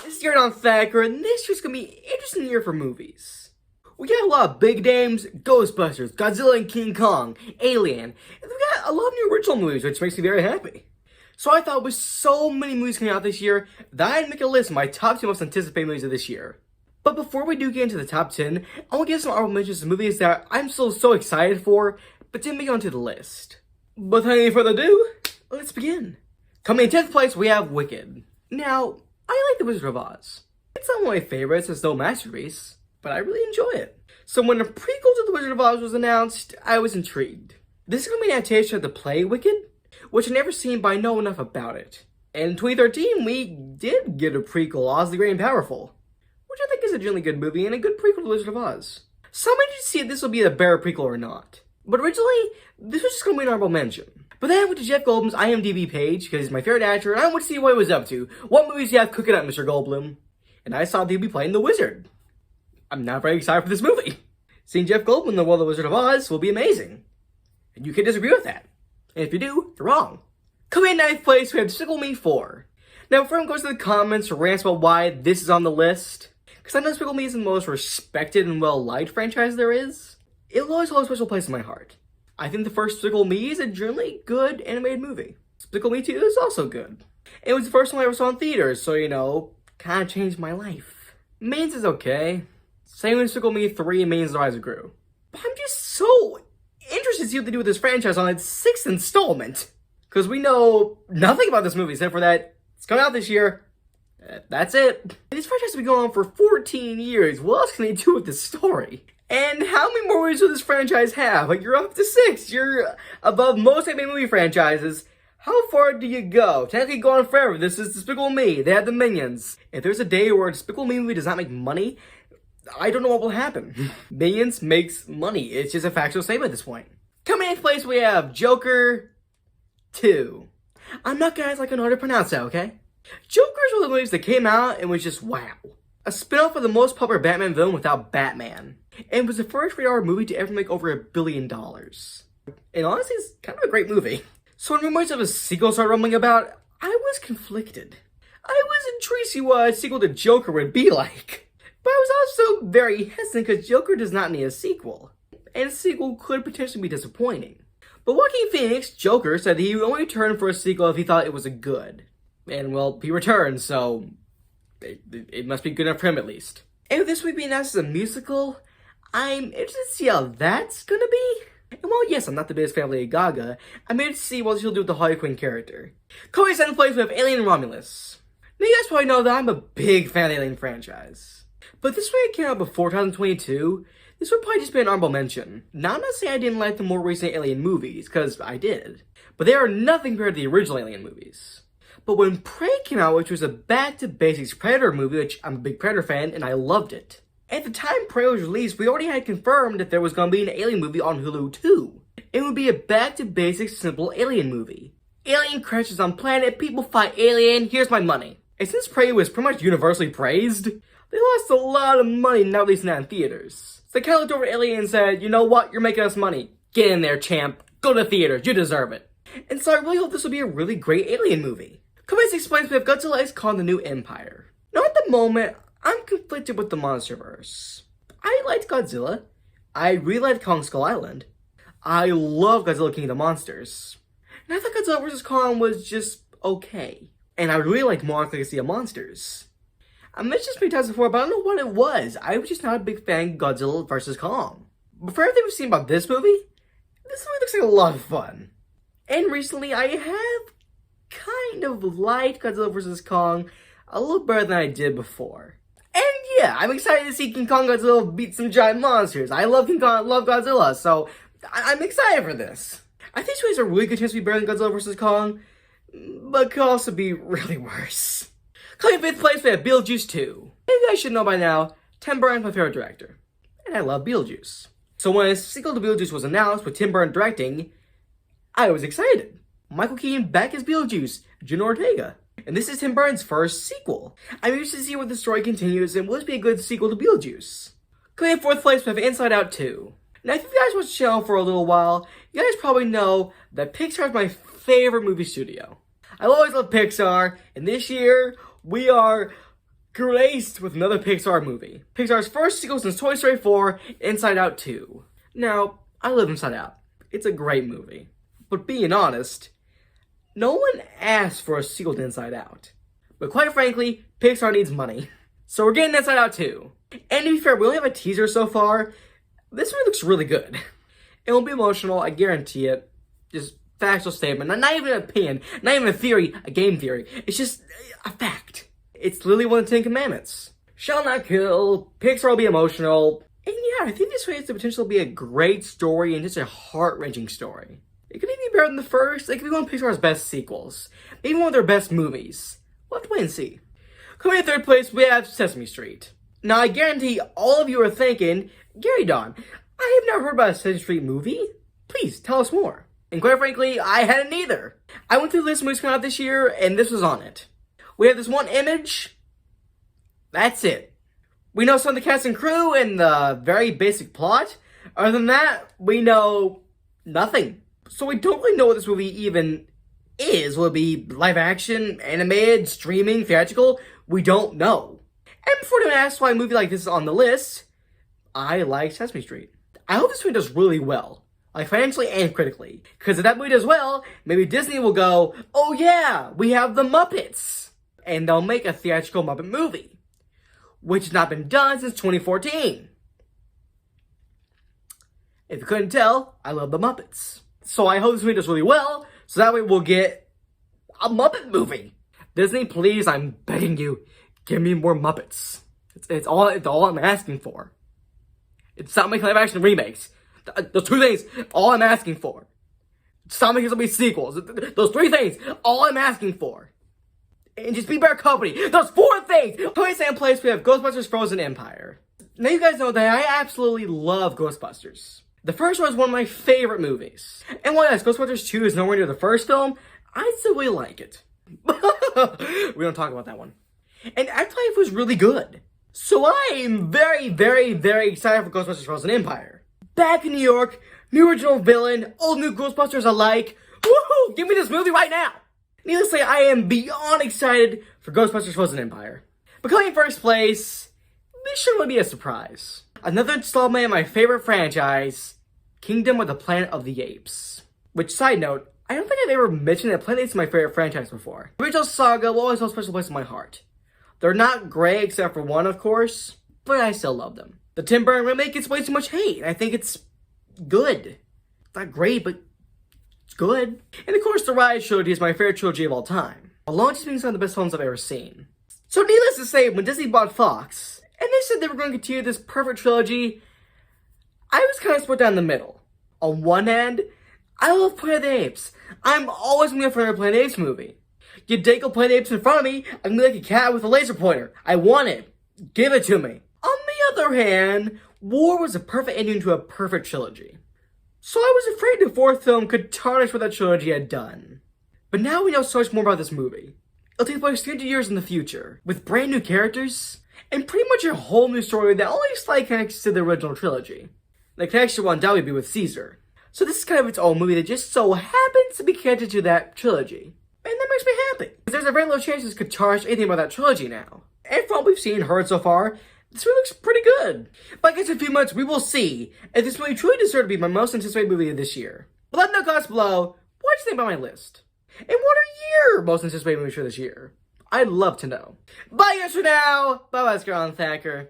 It's your on Thacker, and this year's gonna be an interesting year for movies. We got a lot of big names: Ghostbusters, Godzilla and King Kong, Alien, and we got a lot of new original movies, which makes me very happy. So I thought with so many movies coming out this year, that I'd make a list of my top 10 most anticipated movies of this year. But before we do get into the top 10, I want to give some honorable mentions to movies that I'm still so excited for, but didn't make it onto the list. But without any further ado, let's begin. Coming in 10th place, we have Wicked. Now, I like The Wizard of Oz. It's not one of my favorites, it's no masterpiece, but I really enjoy it. So when a prequel to The Wizard of Oz was announced, I was intrigued. This is going to be an adaptation of the play Wicked, which I've never seen, but I know enough about it. And in 2013, we did get a prequel, Oz the Great and Powerful, which I think is a generally good movie and a good prequel to The Wizard of Oz. So I'm interested to see if this will be a better prequel or not. But originally, this was just going to be an honorable mention. But then I went to Jeff Goldblum's IMDb page, because he's my favorite actor, and I wanted to see what he was up to. What movies do you have cooking up, Mr. Goldblum? And I saw that he'd be playing the Wizard. I'm not very excited for this movie. Seeing Jeff Goldblum in the world of The Wizard of Oz will be amazing. And you can disagree with that. And if you do, you're wrong. Coming in 9th place, we have Despicable Me 4. Now, before I go to the comments or rants about why this is on the list, because I know Despicable Me is the most respected and well-liked franchise there is, it will always hold a special place in my heart. I think the first Despicable Me is a generally good animated movie. Despicable Me 2 is also good. It was the first one I ever saw in theaters, so, you know, kind of changed my life. Minions is okay. Same with Despicable Me 3 and Minions: The Rise of Gru. But I'm just so interested to see what they do with this franchise on its 6th installment. Because we know nothing about this movie except for that it's coming out this year. That's it. This franchise has been going on for 14 years. What else can they do with this story? And how many more movies will this franchise have? Like, you're up to 6. You're above most animated movie franchises. How far do you go? Technically go on forever. This is Despicable Me. They have the Minions. If there's a day where a Despicable Me movie does not make money, I don't know what will happen. Minions makes money. It's just a factual statement at this point. Coming in 8th place, we have Joker 2. I'm not gonna ask like I know how to pronounce that, okay? Joker is one of the movies that came out and was just wow. A spin-off of the most popular Batman villain without Batman. And it was the first rated R movie to ever make over $1 billion. And honestly, it's kind of a great movie. So when rumors of a sequel started rumbling about, I was conflicted. I was intrigued to see what a sequel to Joker would be like. But I was also very hesitant because Joker does not need a sequel. And a sequel could potentially be disappointing. But Joaquin Phoenix, Joker, said that he would only return for a sequel if he thought it was a good. And well, he returned, so it must be good enough for him at least. And with this week being announced as a musical, I'm interested to see how that's gonna be. And while yes, I'm not the biggest fan of Lady Gaga, I'm interested to see what she'll do with the Harley Quinn character. Coming in 7th place, we have Alein Romulus. Now you guys probably know that I'm a big fan of the Alien franchise. But this way it came out before 2022, this would probably just be an honorable mention. Now I'm not saying I didn't like the more recent Alien movies, because I did. But they are nothing compared to the original Alien movies. But when Prey came out, which was a back-to-basics Predator movie, which I'm a big Predator fan, and I loved it. At the time Prey was released, we already had confirmed that there was going to be an Alien movie on Hulu too. It would be a back-to-basics simple Alien movie. Alien crashes on planet, people fight Alien, here's my money. And since Prey was pretty much universally praised, they lost a lot of money not releasing that in theaters. So they kind of looked over at Alien and said, you know what, you're making us money. Get in there, champ. Go to theaters, you deserve it. And so I really hope this will be a really great Alien movie. Coming in 6th place, we have Godzilla X Kong: The New Empire. Now at the moment, I'm conflicted with the MonsterVerse. I liked Godzilla. I really liked Kong Skull Island. I love Godzilla King of the Monsters. And I thought Godzilla vs. Kong was just okay. And I really liked Monarch Legacy of Monsters. I mentioned this many times before, but I don't know what it was. I was just not a big fan of Godzilla vs. Kong. But for everything we've seen about this movie looks like a lot of fun. And recently, I have kind of liked Godzilla vs. Kong a little better than I did before. And yeah, I'm excited to see King Kong Godzilla beat some giant monsters. I love King Kong, I love Godzilla, so I'm excited for this. I think this has a really good chance to be better than Godzilla vs. Kong, but could also be really worse. Coming in 5th place, we have Beetlejuice 2. You guys should know by now, Tim Burton's my favorite director, and I love Beetlejuice. So when a sequel to Beetlejuice was announced with Tim Burton directing, I was excited. Michael Keaton back as Beetlejuice, Jenna Ortega. And this is Tim Burton's first sequel. I'm interested to see where the story continues and will this be a good sequel to Beetlejuice. Coming in 4th place, we have Inside Out 2. Now if you guys watched the channel for a little while, you guys probably know that Pixar is my favorite movie studio. I always love Pixar, and this year we are graced with another Pixar movie. Pixar's first sequel since Toy Story 4, Inside Out 2. Now, I love Inside Out. It's a great movie. But being honest, no one asked for a sequel to Inside Out. But quite frankly, Pixar needs money. So we're getting Inside Out 2. And to be fair, we only have a teaser so far. This one looks really good. It won't be emotional, I guarantee it. Just factual statement. Not even an opinion, not even a theory, a game theory. It's just a fact. It's literally one of the 10 Commandments. Shall not kill, Pixar will be emotional. And yeah, I think this one has the potential to be a great story and just a heart-wrenching story. It could even be better than the first. It could be one of Pixar's best sequels. Maybe one of their best movies. We'll have to wait and see. Coming in third place, we have Sesame Street. Now, I guarantee all of you are thinking, Gary Don, I have never heard about a Sesame Street movie. Please, tell us more. And quite frankly, I hadn't either. I went through the list of movies coming out this year, and this was on it. We have this one image. That's it. We know some of the cast and crew and the very basic plot. Other than that, we know nothing. So we don't really know what this movie even is. Will it be live action, animated, streaming, theatrical? We don't know. And before anyone asks why a movie like this is on the list, I like Sesame Street. I hope this movie does really well, like financially and critically. Because if that movie does well, maybe Disney will go, oh yeah, we have the Muppets. And they'll make a theatrical Muppet movie, which has not been done since 2014. If you couldn't tell, I love the Muppets. So I hope this movie does really well, so that way we'll get a Muppet movie. Disney, please, I'm begging you, give me more Muppets. It's all I'm asking for. It's not making live action remakes. Those two things, all I'm asking for. Stop making so many sequels. Those three things, all I'm asking for. And just be better company. Those four things! Coming in second place, we have Ghostbusters Frozen Empire. Now you guys know that I absolutely love Ghostbusters. The first one is one of my favorite movies. And while yes, Ghostbusters 2 is nowhere near the first film, I still really like it. We don't talk about that one. And I thought it was really good. So I am very, very, very excited for Ghostbusters Frozen Empire. Back in New York, new original villain, old new Ghostbusters alike. Woohoo! Give me this movie right now! Needless to say, I am beyond excited for Ghostbusters Frozen Empire. But coming in first place, this shouldn't really be a surprise. Another installment in my favorite franchise, Kingdom of the Planet of the Apes. Which, side note, I don't think I've ever mentioned that Planet of the Apes is my favorite franchise before. The original saga will always hold a special place in my heart. They're not great except for one, of course, but I still love them. The Tim Burton remake gets way too much hate, and I think it's good. It's not great, but it's good. And of course, the Rise trilogy is my favorite trilogy of all time, along with being some of the best films I've ever seen. So needless to say, when Disney bought Fox, and they said they were going to continue this perfect trilogy, I was kind of split down the middle. On one hand, I love Planet of the Apes. I'm always going to be for a Planet of the Apes movie. You dangle Planet of the Apes in front of me, I'm going to be like a cat with a laser pointer. I want it. Give it to me. On the other hand, War was a perfect ending to a perfect trilogy. So I was afraid the fourth film could tarnish what that trilogy had done. But now we know so much more about this movie. It'll take place 300 years in the future, with brand new characters, and pretty much a whole new story that only slightly connects to the original trilogy. The connection will undoubtedly be with Caesar. So this is kind of its own movie that just so happens to be connected to that trilogy. And that makes me happy. Because there's a very low chance this could tarnish anything about that trilogy now. And from what we've seen and heard so far, this movie looks pretty good. But I guess in a few months we will see if this movie truly deserves to be my most anticipated movie of this year. But let me know in the comments below, what do you think about my list? And what are your most anticipated movies for this year? I'd love to know. Bye guys for now. Bye bye, Scarlet Thacker.